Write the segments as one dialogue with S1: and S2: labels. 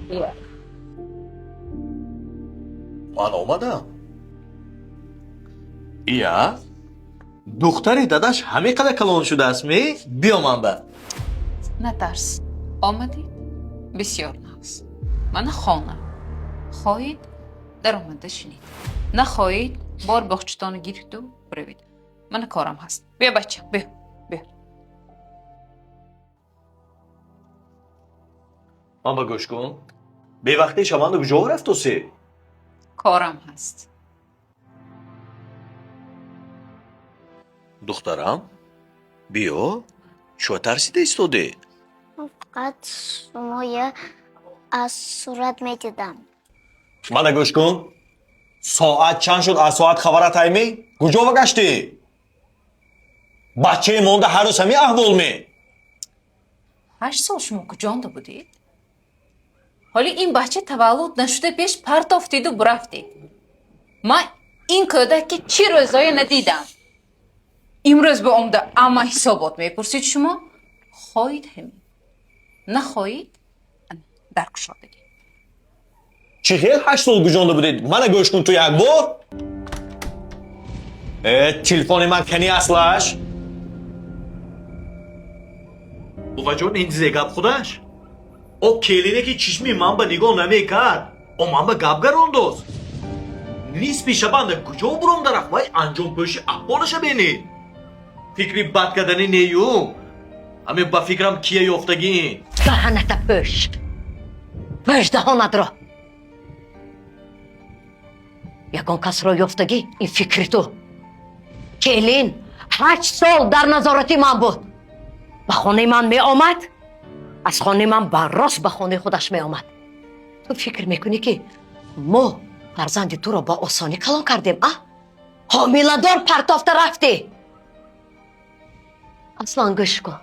S1: بیا.
S2: من آمدم. ایا دختری داداش همه قدر کلان شده است می بیا منبع.
S1: نترس. آمدید؟ بسیار ناز. من خانه. خواهید در آمده شنید. نخواهید بار باغچتان گیرید و بروید. من کارم هست. بیا بچه بیا. بیا.
S2: منبع گوش کن. به وقتی شما رو کجا رفت سی؟
S1: کارم هست.
S2: دخترم بیا چو ترسیده ایستاده؟
S3: فقط شما از صورت میدیدم.
S2: منو گوش کن. ساعت چند شد از ساعت خبرت ایمی؟ کجا گشتی؟ بچه مونده هر روز همی احوال می.
S1: 8 سال شما کجانده بودید؟ حالی این بچه تولد نشده پیش پرت افتید و برفتید. من این کودک که چی روزایی ندیدم. امروز به عمده اما حسابات میپرسید شما؟ خواهید همین. نخواهید؟ در کشادگی.
S2: چی خیلی 8 سال گذشته بودید؟ منو گوش کن تو یک بار. تلفن من کنی اصلش؟ بابا جان این زیگاب خودش. او کلینه که چشمی من به نگاه نمیکرد. او من به گاب گرانداز. نیست پیش بنده کجا برام درخت وای انجام پوشی احوالش بینید. فکری بد کردنی نیو. همین با فکرم کیه یافتگی.
S4: دهنت پوش. پوش دهانت را. یکان کس را یافتگی این فکری تو. کلین 8 سال در نظارتی من بود. به خانه من می آمد. از خانه من براست به خانه خودش می آمد. تو فکر میکنی که ما فرزند تو را با آسانی کلان کردیم؟ حامله دار پرتافته رفتی. اصلا گوش کن.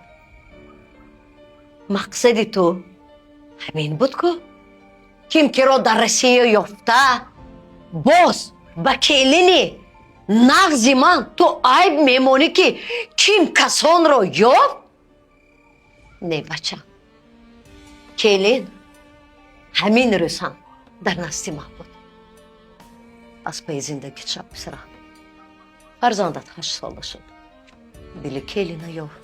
S4: مقصد تو همین بود که کیم که را در رسیه یافته باز با کلینی نغزی من تو عیب میمونی که کیم کسان را یافت؟ نه بچه کلین همین روز هم در نستی من بود. از پای زندگی چپ بسرم فرزندت 8 ساله شد. دل کلین یافت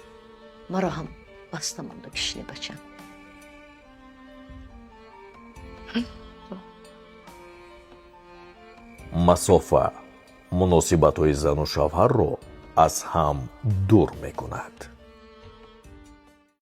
S4: مرا هم بسته مانده کشنی بچم.
S2: مسافه مناسبت‌های زن و شوهر رو از هم دور میکند.